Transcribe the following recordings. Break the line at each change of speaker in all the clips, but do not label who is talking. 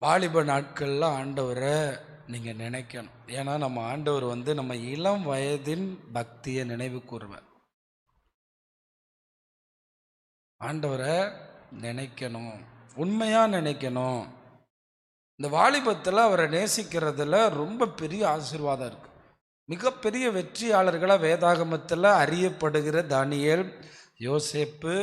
வாலிப நாட்களில் ஆண்டவரை நீங்கள் நினைக்கணும். ஏன்னா நம்ம ஆண்டவர் நம்ம இளம் வயதின் பக்தியை நினைவு கூறுவார். ஆண்டவரை நினைக்கணும், உண்மையாக நினைக்கணும். இந்த வாலிபத்தில் அவரை நேசிக்கிறதுல ரொம்ப பெரிய ஆசீர்வாதம் இருக்குது. மிகப்பெரிய வெற்றியாளர்களாக வேதாகமத்தில் அறியப்படுகிற தானியேல், யோசேப்பு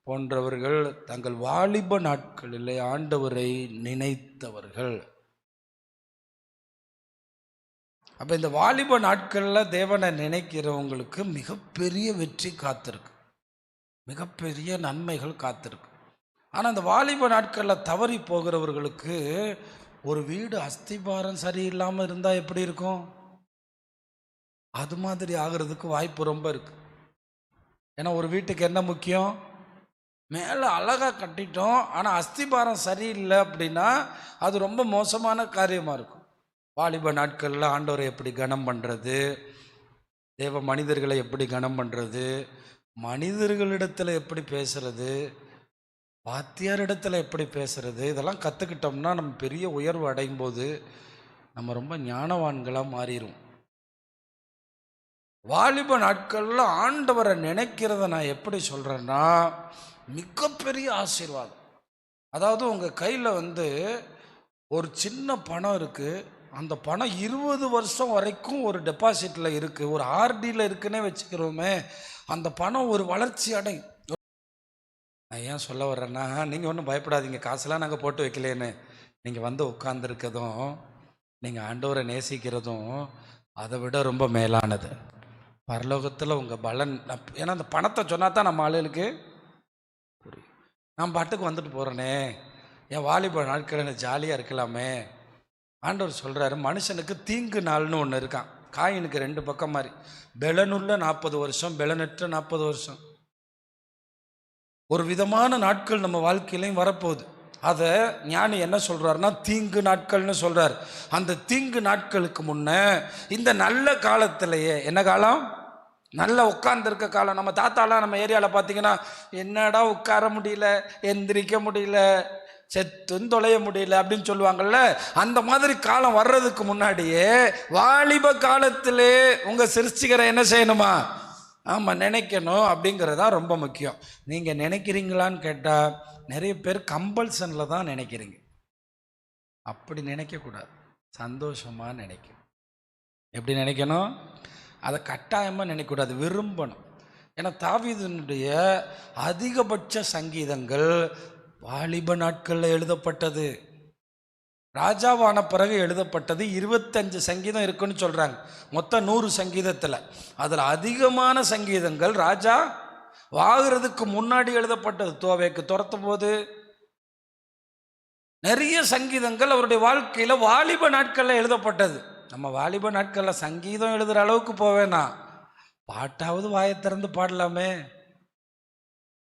போன்றவர்கள் தங்கள் வாலிப நாட்களிலே ஆண்டவரை நினைத்தவர்கள். அப்போ இந்த வாலிப நாட்களில் தேவனை நினைக்கிறவங்களுக்கு மிகப்பெரிய வெற்றி காத்திருக்கு, மிகப்பெரிய நன்மைகள் காத்திருக்கு. ஆனால் இந்த வாலிப நாட்களில் தவறி போகிறவர்களுக்கு ஒரு வீடு அஸ்திபாரம் சரியில்லாமல் இருந்தால் எப்படி இருக்கும், அது மாதிரி ஆகிறதுக்கு வாய்ப்பு ரொம்ப இருக்கு. ஏன்னா ஒரு வீட்டுக்கு என்ன முக்கியம், மேலே அழகாக கட்டிட்டோம், ஆனால் அஸ்திபாரம் சரியில்லை அப்படின்னா அது ரொம்ப மோசமான காரியமாக இருக்கும். வாலிப நாட்களில் ஆண்டவரை எப்படி கனம் பண்ணுறது, தேவ மனிதர்களை எப்படி கனம் பண்ணுறது, மனிதர்களிடத்தில் எப்படி பேசுறது, வாத்தியாரிடத்தில் எப்படி பேசுறது, இதெல்லாம் கற்றுக்கிட்டோம்னா நம்ம பெரிய உயர்வு அடையும் போது நம்ம ரொம்ப ஞானவான்களாக மாறிடும். வாலிப நாட்களில் ஆண்டவரை நினைக்கிறத நான் எப்படி சொல்கிறேன்னா மிகப்பெரிய ஆசீர்வாதம். அதாவது உங்கள் கையில் ஒரு சின்ன பணம் இருக்குது, அந்த பணம் 20 வருஷம் வரைக்கும் ஒரு டெபாசிட்டில் இருக்குது, ஒரு ஆர்டியில் இருக்குன்னே வச்சுக்கிறோமே, அந்த பணம் ஒரு வளர்ச்சி அடையும். நான் ஏன் சொல்ல வர்றேன்னா, நீங்கள் ஒன்றும் பயப்படாதீங்க, காசெல்லாம் நாங்கள் போட்டு வைக்கலேன்னு. நீங்கள் உட்கார்ந்துருக்கதும், நீங்கள் ஆண்டவரை நேசிக்கிறதும் அதை விட ரொம்ப மேலானது. பரலோகத்தில் உங்கள் பலன், ஏன்னா அந்த பணத்தை சொன்னா தான் நம்ம ஆளுகளுக்கு புரியும். நான் பாட்டுக்கு வந்துட்டு போகிறேனே, என் வாலிப நாட்கள் எனக்கு ஜாலியாக இருக்கலாமே. ஆண்டவர் சொல்கிறாரு, மனுஷனுக்கு தீங்கு நாள்னு ஒன்று இருக்கான். காயினுக்கு 2 பக்கம் மாதிரி, பெலனுள்ள 40 வருஷம், பெலனற்ற 40 வருஷம். ஒரு விதமான நாட்கள் நம்ம வாழ்க்கையிலையும் வரப்போகுது. அதை ஞானி என்ன சொல்கிறாருன்னா தீங்கு நாட்கள்னு சொல்கிறார். அந்த தீங்கு நாட்களுக்கு முன்ன இந்த நல்ல காலத்திலேயே, என்ன காலம், நல்லா உட்கார்ந்துருக்க காலம். நம்ம தாத்தாலாம் நம்ம ஏரியாவில் பார்த்தீங்கன்னா, என்னடா உட்கார முடியல, எந்திரிக்க முடியல, செத்துன்னு தொலைய முடியல அப்படின்னு சொல்லுவாங்கள்ல, அந்த மாதிரி காலம் வர்றதுக்கு முன்னாடியே வாலிப காலத்திலே உங்கள் சிருஷ்டிகரை என்ன செய்யணுமா, ஆமாம் நினைக்கணும். அப்படிங்கிறதான் ரொம்ப முக்கியம். நீங்கள் நினைக்கிறீங்களான்னு கேட்டால் நிறைய பேர் கம்பல்சனில் தான் நினைக்கிறீங்க. அப்படி நினைக்கக்கூடாது, சந்தோஷமாக நினைக்கணும். எப்படி நினைக்கணும், அதை கட்டாயமாக நினைக்கக்கூடாது, விரும்பணும். ஏன்னா தாவீதுனுடைய அதிகபட்ச சங்கீதங்கள் வாலிப நாட்களில் எழுதப்பட்டது. ராஜாவான பிறகு எழுதப்பட்டது 25 சங்கீதம் இருக்குன்னு சொல்கிறாங்க. மொத்தம் 100 சங்கீதத்தில் அதில் அதிகமான சங்கீதங்கள் ராஜா வாகிறதுக்கு முன்னாடி எழுதப்பட்டது. தோவேக்கு துரத்தும் போது நிறைய சங்கீதங்கள் அவருடைய வாழ்க்கையில் வாலிப நாட்களில் எழுதப்பட்டது. நம்ம வாலிப நாட்களில் சங்கீதம் எழுதுகிற அளவுக்கு போவேனா, பாட்டாவது வாயை திறந்து பாடலாமே,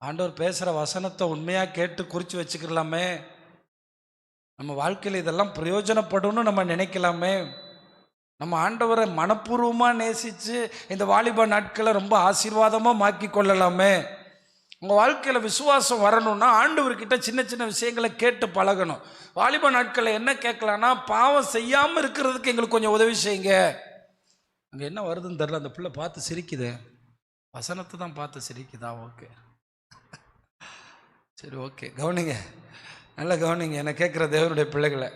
ஆண்டவர் பேசுகிற வசனத்தை உண்மையாக கேட்டு குறித்து வச்சுக்கலாமே, நம்ம வாழ்க்கையில் இதெல்லாம் பிரயோஜனப்படும்னு நம்ம நினைக்கலாமே. நம்ம ஆண்டவரை மனப்பூர்வமாக நேசித்து இந்த வாலிப நாட்களை ரொம்ப ஆசீர்வாதமாக மாக்கி கொள்ளலாமே. உங்கள் வாழ்க்கையில் விசுவாசம் வரணும்னா ஆண்டவர்கிட்ட சின்ன சின்ன விஷயங்களை கேட்டு பழகணும். வாலிப நாட்களில் என்ன கேட்கலான்னா, பாவம் செய்யாமல் இருக்கிறதுக்கு எங்களுக்கு கொஞ்சம் உதவி செய்யுங்க. அங்கே என்ன வருதுன்னு தெரில, அந்த பிள்ளை பார்த்து சிரிக்குது, வசனத்தை தான் பார்த்து சிரிக்குதா, ஓகே சரி ஓகே, கவனிங்க, நல்லா கவனிங்க என்ன கேட்குற தேவனுடைய பிள்ளைகளை.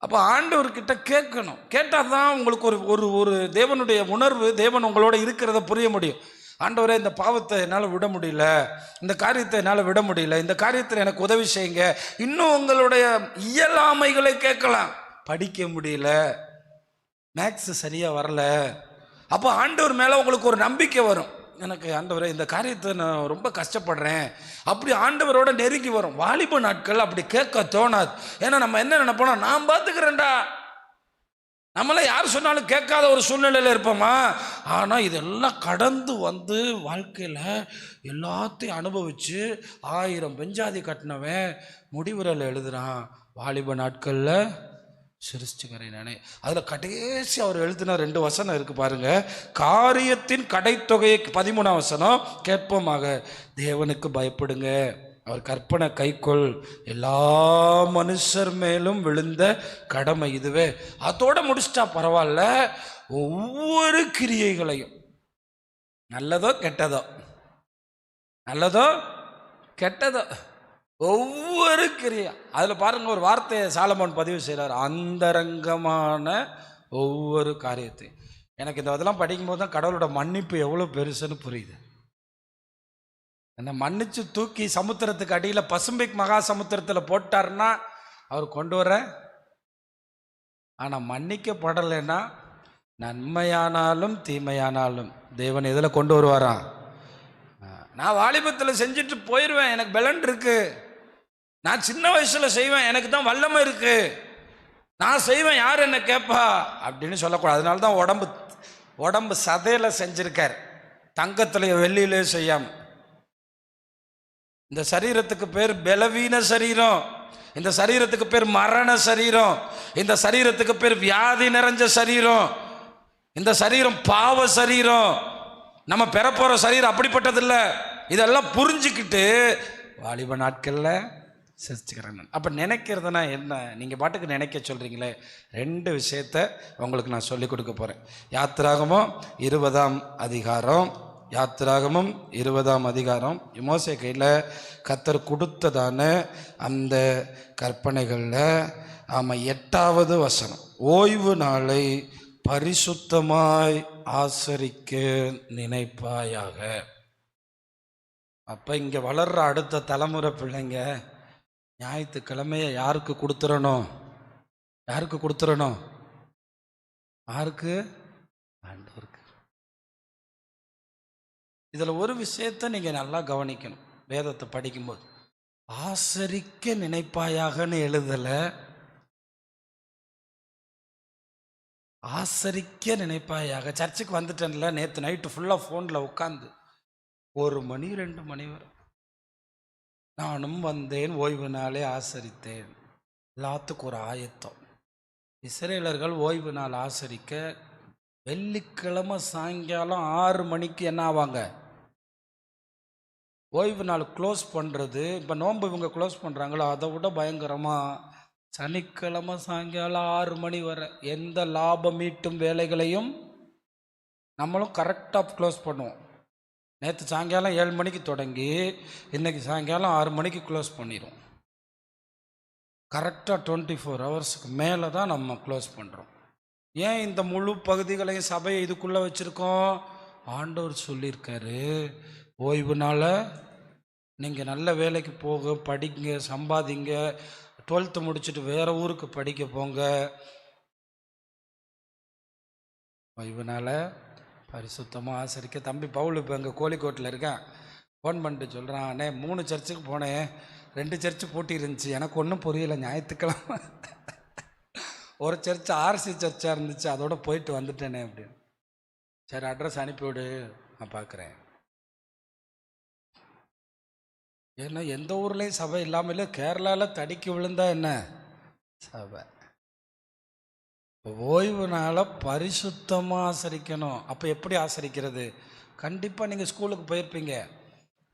அப்போ ஆண்டவர்கிட்ட கேட்கணும். கேட்டால் தான் உங்களுக்கு ஒரு ஒரு தேவனுடைய உணர்வு, தேவன் உங்களோட இருக்கிறத புரிய முடியும். ஆண்டவரே, இந்த பாவத்தை என்னால் விட முடியல, இந்த காரியத்தை என்னால் விட முடியல, இந்த காரியத்தில் எனக்கு உதவி செய்யுங்க. இன்னும் உங்களுடைய இயலாமைகளை கேட்கலாம். படிக்க முடியல, மேக்ஸ் சரியாக வரல, அப்போ ஆண்டவர் மேலே உங்களுக்கு ஒரு நம்பிக்கை வரும். எனக்கு ஆண்டவரே இந்த காரியத்தை நான் ரொம்ப கஷ்டப்படுறேன், அப்படி ஆண்டவரோட நெருங்கி வரும். வாலிப நாட்கள் அப்படி கேட்க தோணாது. ஏன்னா நம்ம என்ன நினைப்போனா, நான் பார்த்துக்கிறேன்டா, நம்மள யார் சொன்னாலும் கேட்காத ஒரு சூழ்நிலையில் இருப்போமா. ஆனால் இதெல்லாம் கடந்து வாழ்க்கையில் எல்லாத்தையும் அனுபவித்து 1000 பெஞ்சாதி கட்டினவன் முடிவுரையில் எழுதுறான், வாலிப நாட்களில் சிருஷ்டிகரை நானே. அதில் கடைசி அவர் எழுதின 2 வசனம் இருக்குது பாருங்க. காரியத்தின் கடைத்தொகையை 13ஆம் வசனம், கேட்போமாக தேவனுக்கு பயப்படுங்க, அவர் கற்பனை கைக்கொள் எல்லா மனுஷர் மேலும் விழுந்த கடமை இதுவே. அதோட முடிச்சிட்டா பரவாயில்ல. ஒவ்வொரு கிரியைகளையும் நல்லதோ கெட்டதோ, நல்லதோ கெட்டதோ, ஒவ்வொரு கிரியா அதில் பாருங்க, ஒரு வார்த்தையை சாலமோன் பதிவு செய்கிறார், அந்தரங்கமான ஒவ்வொரு காரியத்தையும். எனக்கு இந்த இதெல்லாம் படிக்கும்போது தான் கடவுளோட மன்னிப்பு எவ்வளோ பெருசுன்னு புரியுது. என்னை மன்னிச்சு தூக்கி சமுத்திரத்துக்கு அடியில் பசிபிக் மகா சமுத்திரத்தில் போட்டார்னா அவர் கொண்டு வர, ஆனால் மன்னிக்கப்படலைன்னா நன்மையானாலும் தீமையானாலும் தேவன் எதில் கொண்டு வருவாராம். நான் வாலிபத்தில் செஞ்சுட்டு போயிடுவேன், எனக்கு பலன் இருக்கு, நான் சின்ன வயசில் செய்வேன், எனக்கு தான் வல்லமை இருக்கு, நான் செய்வேன், யார் என்ன கேட்பா அப்படின்னு சொல்லக்கூடாது. அதனால தான் உடம்பு சதையில் செஞ்சிருக்கார், தங்கத்திலேயே வெள்ளியிலே செய்யாம. இந்த சரீரத்துக்கு பேர் பலவீன சரீரம், இந்த சரீரத்துக்கு பேர் மரண சரீரம், இந்த சரீரத்துக்கு பேர் வியாதி நிறைஞ்ச சரீரம், இந்த சரீரம் பாவ சரீரம். நம்ம பெறப்போற சரீரம் அப்படிப்பட்டது இல்லை. இதெல்லாம் புரிஞ்சுக்கிட்டு வாலிப நாட்கள்ல செஞ்சுக்கிறேன். அப்ப நினைக்கிறதுனா என்ன? நீங்க பாட்டுக்கு நினைக்க சொல்றீங்களே, ரெண்டு விஷயத்த உங்களுக்கு நான் சொல்லி கொடுக்க போறேன். யாத்திராகமம் 20ஆம் அதிகாரம், யாத்திராகமம் 20ஆம் அதிகாரம், மோசே கையில் கர்த்தர் கொடுத்ததான அந்த கற்பனைகளில் 8வது வசனம், ஓய்வு நாளை பரிசுத்தமாய் ஆசரிக்க நினைப்பாயாக. அப்ப இங்க வளர்ற அடுத்த தலைமுறை பிள்ளைங்க ஞாயிற்றுக்கிழமைய யாருக்கு கொடுத்துடணும்? யாருக்கு கொடுத்துடணும்? யாருக்கு? ஆண்டவருக்கு. இதுல ஒரு விஷயத்தை நீங்க நல்லா கவனிக்கணும். வேதத்தை படிக்கும்போது ஆசரிக்க நினைப்பாயாகன்னு எழுதல, ஆசரிக்க நினைப்பாயாக. சர்ச்சுக்கு வந்துட்டேன்ல, நேற்று நைட்டு ஃபுல்லாக ஃபோனில் உட்காந்து 1 மணி 2 மணி வரை நானும் வந்தேன், ஓய்வு நாளே ஆசரித்தேன். எல்லாத்துக்கும் ஒரு ஆயத்தம். இஸ்ரேலர்கள் ஓய்வு நாள் ஆசரிக்க வெள்ளிக்கிழமை சாயங்காலம் 6 மணிக்கு என்ன ஆவாங்க? ஓய்வு நாள் க்ளோஸ் பண்ணுறது. இப்போ நோன்பு இவங்க க்ளோஸ் பண்ணுறாங்களோ அதை விட பயங்கரமாக சனிக்கிழமை சாயங்காலம் 6 மணி வரை எந்த லாபம் ஈட்டும் வேலைகளையும் நம்மளும் கரெக்டாக க்ளோஸ் பண்ணுவோம். நேற்று சாயங்காலம் 7 மணிக்கு தொடங்கி இன்னைக்கு சாயங்காலம் 6 மணிக்கு க்ளோஸ் பண்ணிடுவோம். கரெக்டாக 24 ஹவர்ஸுக்கு மேலே தான் நம்ம க்ளோஸ் பண்ணுறோம். ஏன் இந்த முழு பகுதிகளையும் சபையை இதுக்குள்ளே வச்சுருக்கோம்? ஆண்டவர் சொல்லியிருக்காரு, ஓய்வு நாள் நீங்கள் நல்ல வேலைக்கு போக, படிங்க, சம்பாதிங்க, 12th முடிச்சுட்டு வேற ஊருக்கு படிக்க போங்க, ஓய்வுனால பரிசுத்தமாக ஆசரிக்க. தம்பி பவுல் இப்போ எங்கள் கோழிக்கோட்டில் இருக்கேன், ஃபோன் பண்ணிட்டு சொல்கிறான், அண்ணே 3 சர்ச்சுக்கு போனேன், 2 சர்ச்சு பூட்டி இருந்துச்சு, எனக்கு ஒன்றும் புரியல, ஞாயிற்றுக்கிழமை ஒரு சர்ச்சு ஆர்சி சர்ச்சாக இருந்துச்சு, அதோட போயிட்டு வந்துட்டேனே அப்படின்னு. சரி அட்ரஸ் அனுப்பிவிடு, நான் பார்க்குறேன். ஏன்னா எந்த ஊர்லேயும் சபை இல்லாமல், கேரளாவில் தடிக்கு விழுந்தா என்ன சபை? ஓய்வு நாளை பரிசுத்தமாக ஆசரிக்கணும். அப்போ எப்படி ஆசரிக்கிறது? கண்டிப்பாக நீங்கள் ஸ்கூலுக்கு போயிருப்பீங்க.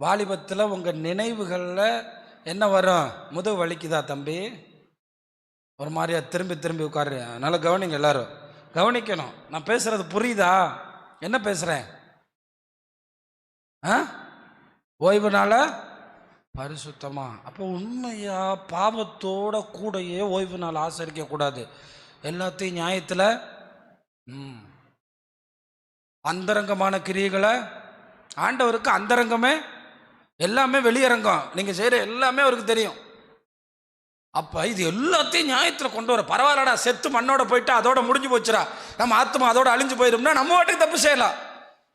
வாலிபத்தில் உங்கள் நினைவுகளில் என்ன வரும்? முதுகு வலிக்குதா தம்பி? ஒரு மாதிரியா திரும்பி திரும்பி உட்காரு. அதனால் கவனிங்க, எல்லாரும் கவனிக்கணும். நான் பேசுகிறது புரியுதா? என்ன பேசுகிறேன்? ஓய்வு நாளை பரிசுத்தமா. அப்போ உண்மையா பாவத்தோட கூடையே ஓய்வு நாள் ஆசரிக்க கூடாது. எல்லாத்தையும் நியாயத்தில் அந்தரங்கமான கிரியைகளை, ஆண்டவருக்கு அந்தரங்கமே எல்லாமே வெளியரங்கம், நீங்க செய்யற எல்லாமே அவருக்கு தெரியும். அப்ப இது எல்லாத்தையும் நியாயத்தில் கொண்டு வர. பரவாயில்லடா, செத்து மண்ணோட போயிட்டா அதோட முடிஞ்சு போச்சுடா, நம்ம ஆத்மா அதோட அழிஞ்சு போயிடும்னா நம்ம வாட்டுக்கு தப்பு செய்யலாம்.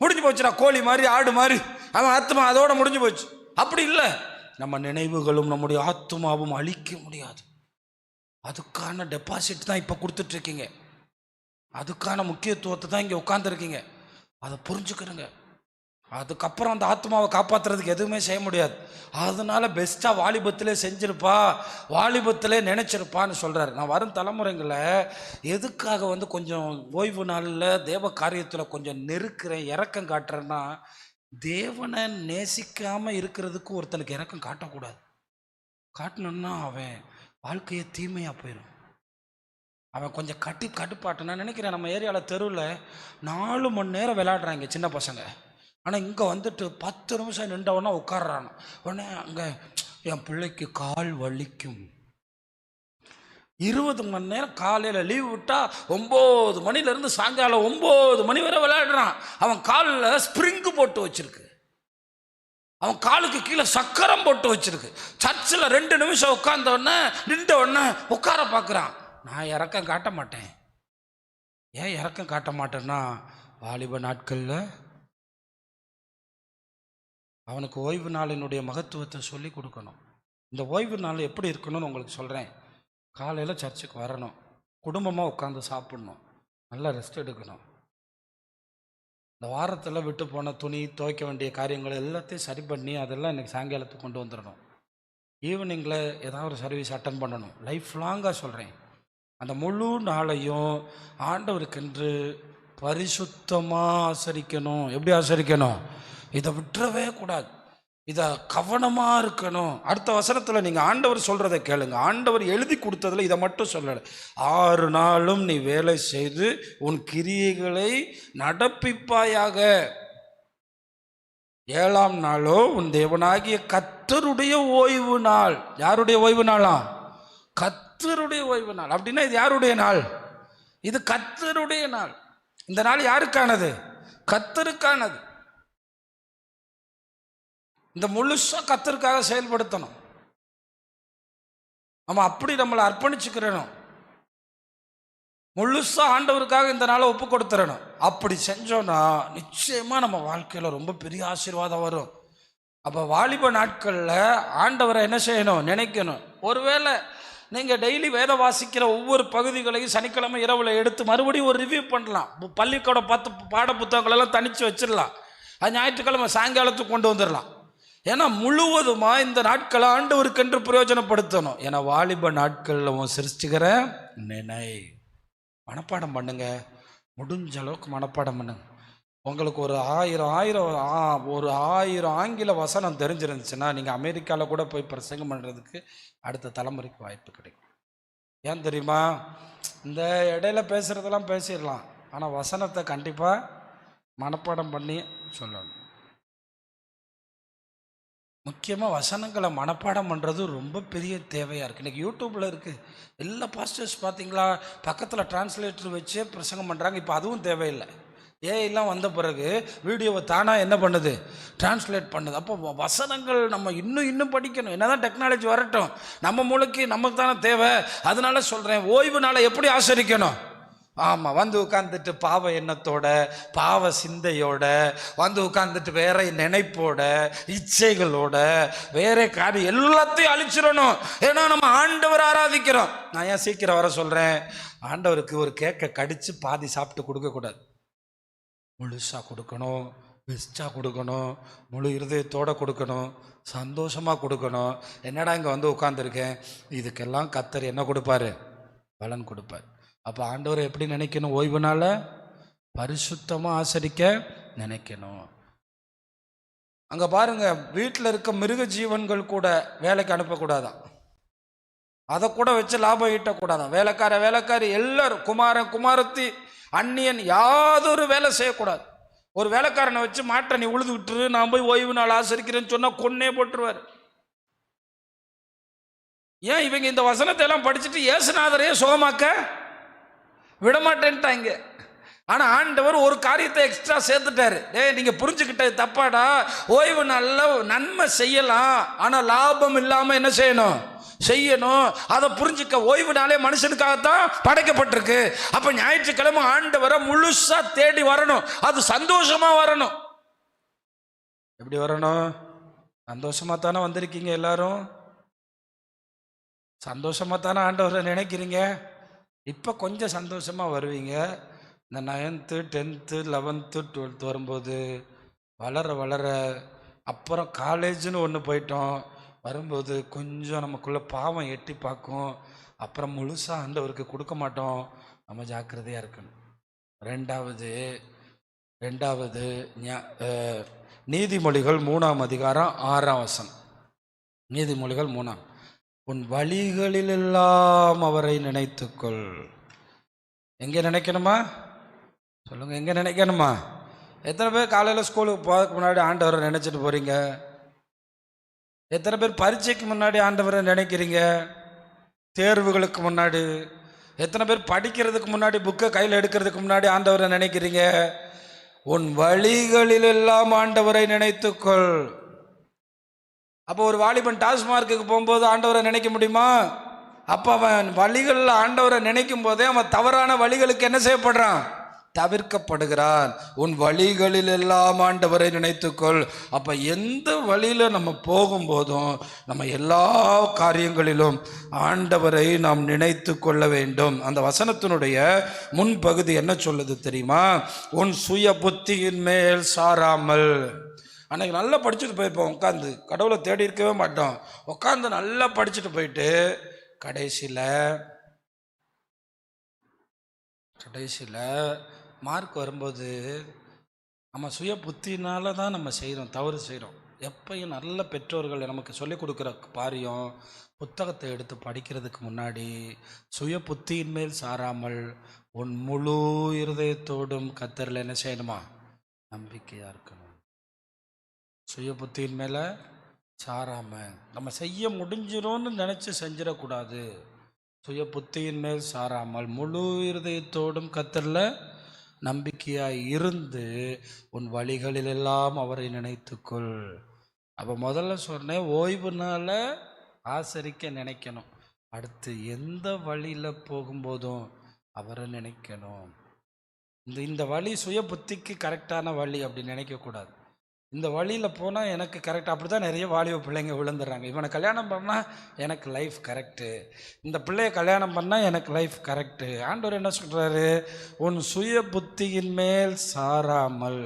முடிஞ்சு போச்சுடா, கோழி மாதிரி ஆடு மாதிரி அவன் ஆத்மா அதோட முடிஞ்சு போச்சு. அப்படி இல்லை, நம்ம நினைவுகளும் நம்முடைய ஆத்மாவும் அழிக்க முடியாது. அதுக்கான டெபாசிட் தான் இப்போ கொடுத்துட்ருக்கீங்க, அதுக்கான முக்கியத்துவத்தை தான் இங்கே உட்காந்துருக்கீங்க. அதை புரிஞ்சுக்கிறேங்க. அதுக்கப்புறம் அந்த ஆத்மாவை காப்பாற்றுறதுக்கு எதுவுமே செய்ய முடியாது. அதனால பெஸ்ட்டாக வாலிபத்திலே செஞ்சிருப்பா, வாலிபத்திலே நினைச்சிருப்பான்னு சொல்கிறார். நான் வரும் தலைமுறைங்களை எதுக்காக கொஞ்சம் ஓய்வு நாளில் தேவ காரியத்தில் கொஞ்சம் நெருக்கிறேன், இறக்கம் காட்டுறேன்னா, தேவனை நேசிக்காமல் இருக்கிறதுக்கு ஒருத்தனுக்கு இறக்கம் காட்டக்கூடாது. காட்டணும்னா அவன் வாழ்க்கையை தீமையாக போயிடும். அவன் கொஞ்சம் கட்டுப்பாட்டு. நான் நினைக்கிறேன் நம்ம ஏரியாவில் தெருவில் 4 மணி நேரம் விளையாடுறாங்க சின்ன பசங்க. ஆனால் இங்கே வந்துட்டு 10 நிமிஷம் நின்றவொன்னா உட்காடுறான். உடனே அங்கே என் பிள்ளைக்கு கால் வலிக்கும். 20 மணி நேரம் காலையில் லீவ் விட்டா 9 மணிலேருந்து சாயங்காலம் 9 மணி வரை விளையாடுறான். அவன் காலில் ஸ்ப்ரிங்கு போட்டு வச்சிருக்கு, அவன் காலுக்கு கீழே சக்கரம் போட்டு வச்சிருக்கு. சர்ச்சில் 2 நிமிஷம் உட்கார்ந்தோடனே நின்ற உடனே உட்கார பார்க்குறான். நான் இறக்கம் காட்ட மாட்டேன். ஏன் இறக்கம் காட்ட மாட்டேன்னா, வாலிப நாட்களில் அவனுக்கு ஓய்வு நாளினுடைய மகத்துவத்தை சொல்லி கொடுக்கணும். இந்த ஓய்வு நாள் எப்படி இருக்கணும்னு உங்களுக்கு சொல்கிறேன். காலையில் சர்ச்சுக்கு வரணும், குடும்பமாக உட்காந்து சாப்பிட்ணும், நல்லா ரெஸ்ட் எடுக்கணும். இந்த வாரத்தில் விட்டு போன துணி, துவைக்க வேண்டிய காரியங்கள் எல்லாத்தையும் சரி பண்ணி அதெல்லாம் இன்றைக்கி சாயங்காலத்துக்கு கொண்டு வந்துடணும். ஈவினிங்கில் ஏதாவது ஒரு சர்வீஸ் அட்டன் பண்ணணும். லைஃப் லாங்காக சொல்கிறேன். அந்த முழு நாளையும் ஆண்டவருக்கென்று பரிசுத்தமாக ஆசரிக்கணும். எப்படி ஆசரிக்கணும்? இதை விட்டுறவே கூடாது, இதை கவனமாக இருக்கணும். அடுத்த வசனத்தில் நீங்கள் ஆண்டவர் சொல்கிறத கேளுங்க. ஆண்டவர் எழுதி கொடுத்ததில் இதை மட்டும் சொல்லலை. 6 நாளும் நீ வேலை செய்து உன் கிரியைகளை நடப்பிப்பாயாக, 7ஆம் நாளோ உன் தேவனாகிய கர்த்தருடைய ஓய்வு நாள். யாருடைய ஓய்வு நாளா? கர்த்தருடைய ஓய்வு நாள். அப்படின்னா இது யாருடைய நாள்? இது கர்த்தருடைய நாள். இந்த நாள் யாருக்கானது? கர்த்தருக்கானது. இந்த முழுசா கர்த்தருக்காக செயல்படுத்தணும். நம்ம அப்படி நம்மளை அர்ப்பணிச்சுக்கிறணும். முழுசா ஆண்டவருக்காக இந்த நாளை ஒப்பு கொடுத்துடணும். அப்படி செஞ்சோன்னா நிச்சயமா நம்ம வாழ்க்கையில ரொம்ப பெரிய ஆசீர்வாதம் வரும். அப்போ வாலிப நாட்களில் ஆண்டவரை என்ன செய்யணும்? நினைக்கணும். ஒருவேளை நீங்கள் டெய்லி வேத வாசிக்கிற ஒவ்வொரு பகுதிகளையும் சனிக்கிழமை இரவில் எடுத்து மறுபடியும் ஒரு ரிவ்யூ பண்ணலாம். பள்ளிக்கூட 10 பாட புத்தகங்களெல்லாம் தனித்து வச்சிடலாம். அது ஞாயிற்றுக்கிழமை சாயங்காலத்துக்கு கொண்டு வந்துடலாம். ஏன்னா முழுவதுமாக இந்த நாட்களை ஆண்டவருக்கென்று பிரயோஜனப்படுத்தணும். ஏன்னா வாலிப நாட்களில் உன் சிருஷ்டிக்கிற நினை மனப்பாடம் பண்ணுங்க. முடிஞ்ச அளவுக்கு மனப்பாடம் பண்ணுங்க. உங்களுக்கு ஒரு 1000 ஆங்கில வசனம் தெரிஞ்சிருந்துச்சுன்னா நீங்கள் அமெரிக்காவில் கூட போய் பிரசங்கம் பண்ணுறதுக்கு அடுத்த தலைமுறைக்கு வாய்ப்பு கிடைக்கும். ஏன் தெரியுமா? இந்த இடையில பேசுகிறதெல்லாம் பேசிடலாம், ஆனால் வசனத்தை கண்டிப்பாக மனப்பாடம் பண்ணி சொல்லணும். முக்கியமாக வசனங்களை மனப்பாடம் பண்ணுறது ரொம்ப பெரிய தேவையாக இருக்குது. இன்றைக்கி யூடியூப்பில் இருக்குது. எல்லா பாஸ்டர்ஸ் பார்த்தீங்களா பக்கத்தில் டிரான்ஸ்லேட்டர் வச்சே பிரசங்கம் பண்ணுறாங்க. இப்போ அதுவும் தேவையில்லை. ஏஐலாம் வந்த பிறகு வீடியோவை தானாக என்ன பண்ணுது? டிரான்ஸ்லேட் பண்ணுது. அப்போ வசனங்கள் நம்ம இன்னும் படிக்கணும். என்னதான் டெக்னாலஜி வரட்டும், நம்ம மூளைக்கு நமக்கு தானே தேவை. அதனால சொல்கிறேன், ஓய்வு நாளை எப்படி ஆசரிக்கணும்? ஆமாம், வந்து உட்காந்துட்டு பாவ எண்ணத்தோட, பாவ சிந்தையோட வந்து உட்காந்துட்டு வேற நினைப்போட, இச்சைகளோட, வேற காரியம் எல்லாத்தையும் அழிச்சிடணும். ஏன்னா நம்ம ஆண்டவர் ஆராதிக்கிறோம். நான் ஏன் சீக்கிரம் வர சொல்கிறேன்? ஆண்டவருக்கு ஒரு கேக்கை கடித்து பாதி சாப்பிட்டு கொடுக்கக்கூடாது. முழுசாக கொடுக்கணும், பெஸ்ட்டாக கொடுக்கணும், முழு இருதயத்தோடு கொடுக்கணும், சந்தோஷமாக கொடுக்கணும். என்னடா இங்கே வந்து உட்காந்துருக்கேன், இதுக்கெல்லாம் கர்த்தர் என்ன கொடுப்பாரு? பலன் கொடுப்பார். அப்போ ஆண்டவரை எப்படி நினைக்கணும்? ஓய்வுனால பரிசுத்தமாக ஆசரிக்க நினைக்கணும். அங்கே பாருங்க, வீட்டில் இருக்க மிருக ஜீவன்கள் கூட வேலைக்கு அனுப்பக்கூடாதான். அதை கூட வச்சு லாபம் ஈட்டக்கூடாதான். வேலைக்காரி எல்லாரும், குமாரன் குமாரத்தி அந்நியன் யாதொரு வேலை செய்யக்கூடாது. ஒரு வேலைக்காரனை வச்சு மாட்டை நீ உழுது விட்டுரு, நான் போய் ஓய்வு நாள் ஆசரிக்கிறேன்னு சொன்னா கொன்னே போட்டுருவார். ஏன்? இவங்க இந்த வசனத்தை எல்லாம் படிச்சுட்டு இயேசுநாதரையே சுகமாக்க விடமாட்டேன்ட்டாங்க. ஆனா ஆண்டவர் ஒரு காரியத்தை எக்ஸ்ட்ரா சேர்த்துட்டாரு. நீங்க புரிஞ்சுக்கிட்டது தப்பாடா. ஓய்வு நாள்ல நன்மை செய்யலாம், ஆனா லாபம் இல்லாம என்ன செய்யணும்? அதை புரிஞ்சுக்க. ஓய்வு நாளே மனுஷனுக்காகத்தான் படைக்கப்பட்டிருக்கு. அப்ப ஞாயிற்றுக்கிழமை ஆண்டவரை முழுசா தேடி வரணும். அது சந்தோஷமா வரணும். எப்படி வரணும்? சந்தோஷமா தானே வந்திருக்கீங்க எல்லாரும்? சந்தோஷமா தானே ஆண்டவரை நினைக்கிறீங்க? இப்ப கொஞ்சம் சந்தோஷமா வருவீங்க. இந்த 9th 10th 11th 12th வரும்போது வளர அப்புறம் காலேஜ்னு ஒன்று போயிட்டோம். வரும்போது கொஞ்சம் நமக்குள்ள பாவம் எட்டி பார்க்கும். அப்புறம் முழுசாக ஆண்டவருக்கு கொடுக்க மாட்டோம். நம்ம ஜாக்கிரதையாக இருக்கணும். ரெண்டாவது நீதிமொழிகள் 3ஆம் அதிகாரம் 6ஆம் வசனம். நீதிமொழிகள் 3. உன் வழிகளிலெல்லாம் அவரை நினைத்துக்கொள். எங்கே நினைக்கணுமா சொல்லுங்க, எங்கே நினைக்கணுமா? எத்தனை பேர் காலையில் ஸ்கூலுக்கு போகிறதுக்கு முன்னாடி ஆண்டவரை நினச்சிட்டு போகிறீங்க? எத்தனை பேர் பரீட்சைக்கு முன்னாடி ஆண்டவரை நினைக்கிறீங்க? தேர்வுகளுக்கு முன்னாடி எத்தனை பேர் படிக்கிறதுக்கு முன்னாடி, புக்கை கையில் எடுக்கிறதுக்கு முன்னாடி ஆண்டவரை நினைக்கிறீங்க? உன் வழிகளிலெல்லாம் ஆண்டவரை நினைத்துக்கொள். அப்போ ஒரு வாலிபன் டாஸ்மார்க்குக்கு போகும்போது ஆண்டவரை நினைக்க முடியுமா? அப்போ அவன் வழிகளில் ஆண்டவரை நினைக்கும் போதே அவன் தவறான வழிகளுக்கு என்ன செய்யப்படுறான்? தவிர்க்கப்படுகிறான். உன் வழிகளில் எல்லாம் ஆண்டவரை நினைத்துக்கொள். அப்போ எந்த வழியில் நம்ம போகும்போதும் நம்ம எல்லா காரியங்களிலும் ஆண்டவரை நாம் நினைத்து கொள்ள வேண்டும். அந்த வசனத்தினுடைய முன்பகுதி என்ன சொல்லுது தெரியுமா? உன் சுய புத்தியின் மேல் சாராமல். அன்னைக்கு நல்லா படிச்சுட்டு போயிருப்போம், உட்காந்து கடவுளை தேடி இருக்கவே மாட்டோம். உட்காந்து நல்லா படிச்சுட்டு போயிட்டு கடைசியில் மார்க் வரும்போது நம்ம சுய புத்தினால தான் நம்ம செய்கிறோம், தவறு செய்கிறோம். எப்பயும் நல்ல பெற்றோர்கள் நமக்கு சொல்லிக் கொடுக்குற காரியம், புத்தகத்தை எடுத்து படிக்கிறதுக்கு முன்னாடி சுய புத்தியின் மேல் சாராமல் உன் முழு இருதயத்தோடும் கர்த்தரில் என்ன செய்யணுமா? நம்பிக்கையாக இருக்கணும். சுய புத்தியின் மேலே சாராமல் நம்ம செய்ய முடிஞ்சிடும்னு நினச்சி செஞ்சிடக்கூடாது. சுய புத்தியின் மேல் சாராமல் முழு இருதயத்தோடும் கர்த்தரில் நம்பிக்கையாய் இருந்து உன் வழிகளிலெல்லாம் அவரை நினைத்துக்கொள். அப்போ முதல்ல சொன்னேன், ஓய்வு நாளை ஆசரிக்க நினைக்கணும். அடுத்து எந்த வழியில் போகும்போதும் அவரை நினைக்கணும். இந்த வழி சுய புத்திக்கு கரெக்டான வழி அப்படி நினைக்கக்கூடாது. இந்த வழியில் போனால் எனக்கு கரெக்ட். அப்படி தான் நிறைய வாலிப பிள்ளைங்க விழுந்துடுறாங்க. இவனை கல்யாணம் பண்ணால் எனக்கு லைஃப் கரெக்டு, இந்த பிள்ளைய கல்யாணம் பண்ணால் எனக்கு லைஃப் கரெக்டு. ஆண்டவர் என்ன சொல்கிறாரு? உன் சுய புத்தியின் மேல் சாராமல்.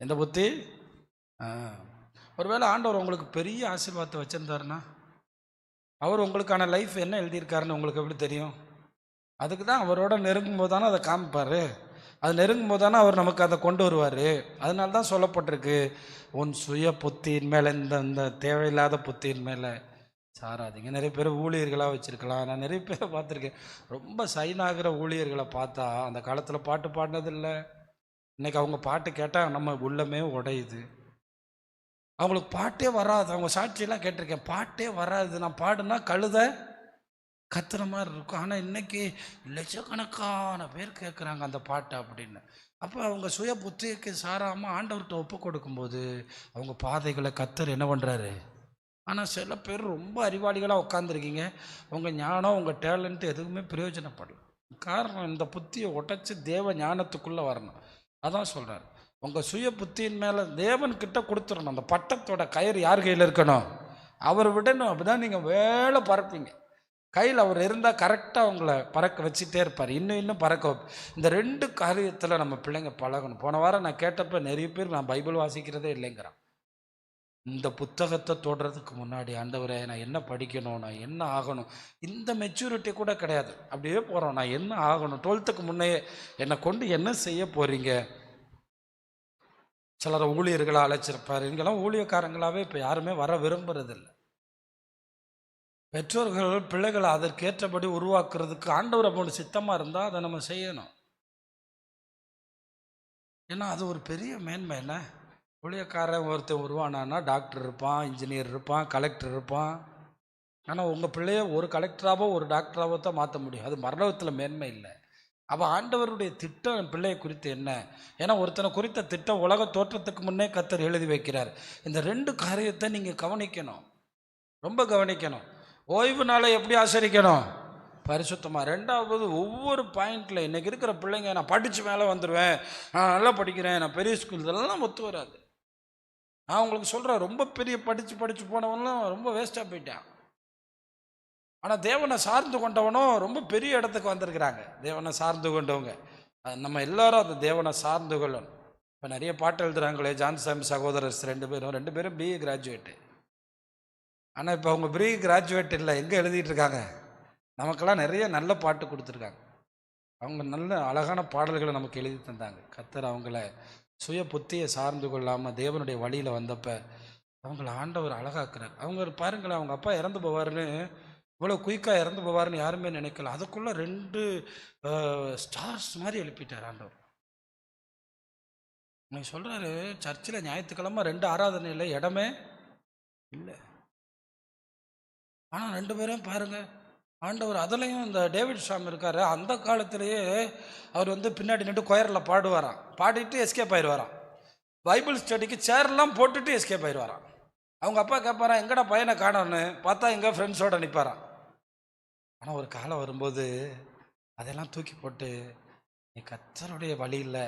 எந்த புத்தி? ஒருவேளை ஆண்டவர் உங்களுக்கு பெரிய ஆசீர்வாதத்தை வச்சுருந்தாருன்னா அவர் உங்களுக்கான லைஃப் என்ன எழுதியிருக்காருன்னு உங்களுக்கு எப்படி தெரியும்? அதுக்கு தான் அவரோட நெருங்கும் போது தானே அதை காமிப்பார். அது நெருங்கும் போது தானே அவர் நமக்கு அதை கொண்டு வருவார். அதனால தான் சொல்லப்பட்டிருக்கு, உன் சுய புத்தியின் மேலே, இந்த தேவையில்லாத புத்தியின் மேலே சாராதீங்க. நிறைய பேர் ஊழியர்களாக வச்சுருக்கலாம். நான் நிறைய பேரை பார்த்துருக்கேன், ரொம்ப சைனாகிற ஊழியர்களை பார்த்தா அந்த காலத்தில் பாட்டு பாடினதில்லை. இன்றைக்கி அவங்க பாட்டு கேட்டால் நம்ம உள்ளமே உடையுது. அவங்களுக்கு பாட்டே வராது. அவங்க சாட்சியெல்லாம் கேட்டிருக்கேன், பாட்டே வராது. நான் பாடுனா கழுத கத்துற மாதிரி இருக்கும். ஆனால் இன்றைக்கி லட்சக்கணக்கான பேர் கேட்குறாங்க அந்த பாட்டை அப்படின்னு. அப்போ அவங்க சுய புத்திக்கு சாராமல் ஆண்டவர்கிட்ட ஒப்பு கொடுக்கும்போது அவங்க பாதைகளை கர்த்தர் என்ன பண்ணுறாரு? ஆனால் சில பேர் ரொம்ப அறிவாளிகளாக உட்காந்துருக்கீங்க, உங்கள் ஞானம் உங்கள் டேலண்ட்டு எதுவுமே பிரயோஜனப்படல. காரணம், இந்த புத்தியை உடைச்சி தேவ ஞானத்துக்குள்ளே வரணும். அதான் சொல்கிறார், உங்கள் சுய புத்தியின் மேலே தேவன்கிட்ட கொடுத்துடணும். அந்த பட்டத்தோட கயிறு யார் கையில் இருக்கணும்? அவர் விடணும். அப்படி தான் நீங்கள் வேலை பறப்பீங்க. கையில் அவர் இருந்தால் கரெக்டாக அவங்கள பறக்க வச்சுட்டே இருப்பார், இன்னும் பறக்க. இந்த ரெண்டு காரியத்தில் நம்ம பிள்ளைங்க பழகணும். போன வாரம் நான் கேட்டப்போ நிறைய பேர் நான் பைபிள் வாசிக்கிறதே இல்லைங்கிறான். இந்த புத்தகத்தை தொடுறதுக்கு முன்னாடி ஆண்டவரே நான் என்ன படிக்கணும், நான் என்ன ஆகணும், இந்த மெச்சூரிட்டி கூட கிடையாது. அப்படியே போகிறோம், நான் என்ன ஆகணும், 12th முன்னே என்னை கொண்டு என்ன செய்ய போகிறீங்க? சிலரை ஊழியர்களை அழைச்சிருப்பார். இங்கெல்லாம் ஊழியக்காரங்களாகவே இப்போ யாருமே வர விரும்புறதில்லை. பெற்றோர்கள் பிள்ளைகளை அதற்கேற்றபடி உருவாக்குறதுக்கு ஆண்டவர் அப்படி சித்தமாக இருந்தால் அதை நம்ம செய்யணும். ஏன்னா அது ஒரு பெரிய மேன்மை. என்ன, ஊழியக்காரன் ஒருத்தன் உருவானான்னா டாக்டர் இருப்பான், இன்ஜினியர் இருப்பான், கலெக்டர் இருப்பான். ஆனால் உங்கள் பிள்ளைய ஒரு கலெக்டராகவோ ஒரு டாக்டராகவோ தான் மாற்ற முடியும். அது மரணத்தில் மேன்மை இல்லை. அப்போ ஆண்டவருடைய திட்டம் பிள்ளையை குறித்து என்ன? ஏன்னா ஒருத்தனை குறித்த திட்டம் உலக தோற்றத்துக்கு முன்னே கர்த்தர் எழுதி வைக்கிறார். இந்த ரெண்டு காரியத்தை நீங்கள் கவனிக்கணும், ரொம்ப கவனிக்கணும். ஓய்வு நாளை எப்படி ஆசரிக்கணும்? பரிசுத்தமாக. ரெண்டாவது, ஒவ்வொரு பாயிண்டில் இன்றைக்கி இருக்கிற பிள்ளைங்க, நான் படித்து மேலே வந்துடுவேன், நான் நல்லா படிக்கிறேன், நான் பெரிய ஸ்கூல், இதெல்லாம் ஒத்து வராது. நான் உங்களுக்கு சொல்கிறேன், ரொம்ப பெரிய படித்து போனவனும் ரொம்ப வேஸ்ட்டாக போயிட்டான். ஆனால் தேவனை சார்ந்து கொண்டவனும் ரொம்ப பெரிய இடத்துக்கு வந்திருக்கிறாங்க. தேவனை சார்ந்து கொண்டவங்க நம்ம எல்லாரும் அந்த தேவனை சார்ந்து கொள்ளணும். இப்போ நிறைய பாட்டு எழுதுகிறாங்களே, ஜான்சாமி சகோதரர்ஸ் ரெண்டு பேரும் பிஏ கிராஜுவேட்டு. ஆனால் இப்போ அவங்க ப்ரீ கிராஜுவேட் இல்லை, எங்கே எழுதிட்டு இருக்காங்க? நமக்கெல்லாம் நிறைய நல்ல பாட்டு கொடுத்துருக்காங்க. அவங்க நல்ல அழகான பாடல்களை நமக்கு எழுதி தந்தாங்க. கர்த்தர் அவங்கள சுய புத்தியை சார்ந்து கொள்ளாமல் தேவனுடைய வழியில் வந்தப்போ அவங்கள ஆண்டவர் அழகாக்குறார். அவங்க பாருங்களேன், அவங்க அப்பா இறந்து போவாருன்னு, இவ்வளோ குயிக்காக இறந்து போவாருன்னு யாருமே நினைக்கல. அதுக்குள்ளே 2 ஸ்டார்ஸ் மாதிரி எழுப்பிட்டார் ஆண்டவர். இன்னைக்கு சொல்கிறாரு, சர்ச்சில் ஞாயிற்றுக்கிழமை 2 ஆராதனையில் இடமே இல்லை. ஆனால் 2 பேரையும் பாருங்கள் ஆண்டவர். அதுலேயும் இந்த டேவிட் ஷாம் இருக்கார், அந்த காலத்திலேயே அவர் பின்னாடி நின்று கொயரில் பாடுவாராம். பாடிட்டு எஸ்கேப் ஆயிடுவாராம். பைபிள் ஸ்டடிக்கு சேர்லாம் போட்டுட்டு எஸ்கேப் ஆயிடுவாராம். அவங்க அப்பா கேட்பாரான், எங்கடா பையனை காணோன்னு. பார்த்தா எங்கே ஃப்ரெண்ட்ஸோடு நிற்பாரான். ஆனால் ஒரு காலம் வரும்போது அதெல்லாம் தூக்கி போட்டு நீ கர்த்தருடைய வழியில்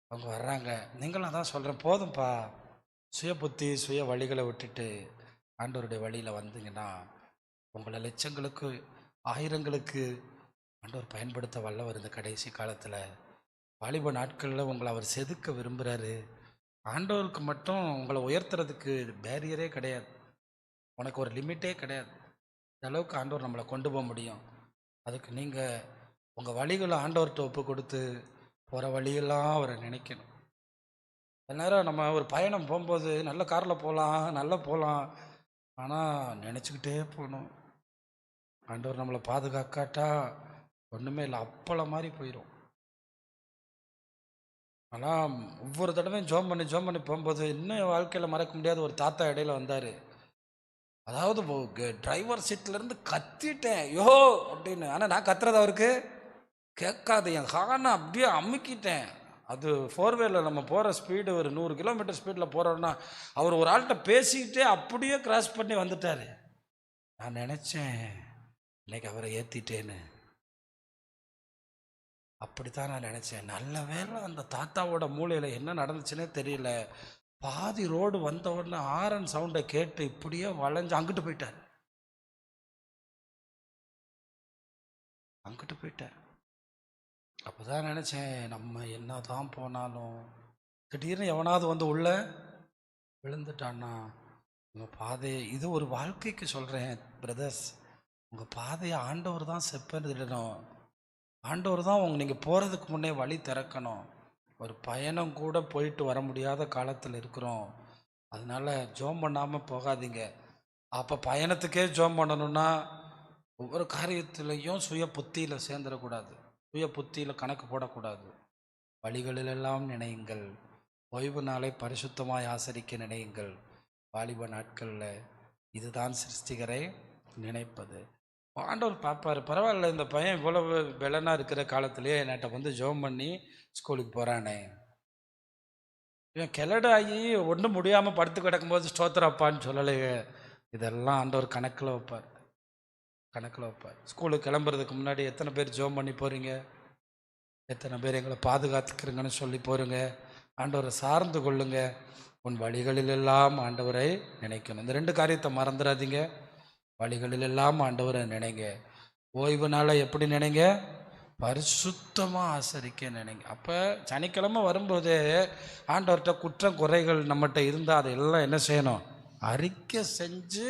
அவங்க வர்றாங்க. நீங்களும் தான் சொல்கிறேன், போதும்ப்பா, சுய புத்தி சுய வழிகளை விட்டுட்டு ஆண்டவருடைய வழியில் வந்தீங்கன்னா உங்களை லட்சங்களுக்கு ஆயிரங்களுக்கு ஆண்டவர் பயன்படுத்த வல்லவர். இந்த கடைசி காலத்தில் வாலிப நாட்களில் உங்களை அவர் செதுக்க விரும்புகிறாரு. ஆண்டவருக்கு மட்டும் உங்களை உயர்த்துறதுக்கு பேரியரே கிடையாது, உனக்கு ஒரு லிமிட்டே கிடையாது. இந்த அளவுக்கு ஆண்டவர் நம்மளை கொண்டு போக முடியும். அதுக்கு நீங்கள் உங்கள் வழிகளை ஆண்டவர்கிட்ட ஒப்பு கொடுத்து போகிற வழியெல்லாம் அவரை நினைக்கணும். நேரம் நம்ம ஒரு பயணம் போகும்போது நல்ல காரில் போகலாம், நல்லா போகலாம், ஆனால் நினச்சிக்கிட்டே போகணும். ஆண்டவர் நம்மளை பாதுகாக்காட்டா ஒன்றுமே இல்லை, அப்பளம் மாதிரி போயிடும். ஆனால் ஒவ்வொரு தடவையும் ஜோம் பண்ணி போகும்போது இன்னும் என் வாழ்க்கையில் மறக்க முடியாத ஒரு தாத்தா இடையில வந்தார். அதாவது டிரைவர் சீட்லேருந்து கத்திட்டேன் யோ அப்படின்னு. ஆனால் நான் கத்துறது அவருக்கு கேட்காது. என் ஹார்னை அப்படியே அமுக்கிட்டேன். அது 4-வேல நம்ம போகிற ஸ்பீடு ஒரு 100 கிலோமீட்டர் ஸ்பீடில் போகிறோன்னா அவர் ஒரு ஆள்கிட்ட பேசிக்கிட்டே அப்படியே கிராஸ் பண்ணி வந்துட்டார். நான் நினச்சேன் இன்னைக்கு அவரை ஏற்றிட்டேன்னு. அப்படித்தான் நான் நினச்சேன். நல்ல வேளை அந்த தாத்தாவோட மூளையில் என்ன நடந்துச்சுன்னே தெரியல. பாதி ரோடு வந்த உடனே ஆரன் சவுண்டை கேட்டு இப்படியே வளைஞ்சு அங்கிட்டு போயிட்டார். அப்போதான் நினச்சேன், நம்ம என்ன தான் போனாலும் திடீர்னு எவனாவது உள்ள விழுந்துட்டான்னா உங்கள் பாதையை, இது ஒரு வாழ்க்கைக்கு சொல்கிறேன் பிரதர்ஸ், உங்கள் பாதையை ஆண்டவர் தான் செப்பனிடணும். ஆண்டவர் தான் நீங்கள் போகிறதுக்கு முன்னே வழி திறக்கணும். ஒரு பயணம் கூட போயிட்டு வர முடியாத காலத்தில் இருக்கிறோம். அதனால் ஜோம் பண்ணாமல் போகாதீங்க. அப்போ பயணத்துக்கே ஜோம் பண்ணணுன்னா ஒவ்வொரு காரியத்திலையும் சுய புத்தியில் சேர்ந்துடக்கூடாது, சுய புத்தியில் கணக்கு போடக்கூடாது. வழிகளிலெல்லாம் நினையுங்கள், ஓய்வு நாளை பரிசுத்தமாய் ஆசரிக்க நினையுங்கள். வாலிப நாட்களில் இதுதான் சிருஷ்டிகரை நினைப்பது. ஆண்டவர் பார்ப்பார், பரவாயில்ல இந்த பையன் இவ்வளவு பெலனாக இருக்கிற காலத்திலேயே என்கிட்ட ஜோம் பண்ணி ஸ்கூலுக்கு போகிறானே. இவன் கிளடாகி ஒன்றும் முடியாமல் படுத்து கிடக்கும்போது ஸ்தோத்திரப்பான்னு சொல்லலையே. இதெல்லாம் ஆண்டவர் கணக்கில் வைப்பார். ஸ்கூலுக்கு கிளம்புறதுக்கு முன்னாடி எத்தனை பேர் ஜோம் பண்ணி போகிறீங்க, எத்தனை பேர் எங்களை பாதுகாத்துக்கிறீங்கன்னு சொல்லி போகிறீங்க. ஆண்டவரை சார்ந்து கொள்ளுங்க. உன் வழிகளிலெல்லாம் ஆண்டவரை நினைக்கணும். இந்த 2 காரியத்தை மறந்துடாதீங்க. வழிகளிலெல்லாம் ஆண்டவரை நினைங்க. ஓய்வு நாளை எப்படி நினைங்க? பரிசுத்தமாக ஆசரிக்க நினைங்க. அப்போ சனிக்கிழமை வரும்போதே ஆண்டவர்கிட்ட குற்றம் குறைகள் நம்மகிட்ட இருந்தால் அதையெல்லாம் என்ன செய்யணும்? அறிக்கை செஞ்சு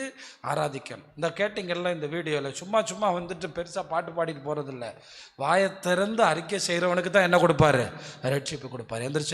ஆராதிக்கணும். இந்த கேட்டிங்கெல்லாம் இந்த வீடியோவில் சும்மா பெருசாக பாட்டு பாடிட்டு போகிறதில்ல. வாயை திறந்து அறிக்கை செய்கிறவனுக்கு தான் என்ன கொடுப்பாரு? ரட்சிப்பு கொடுப்பாரு. எந்திரிச்சு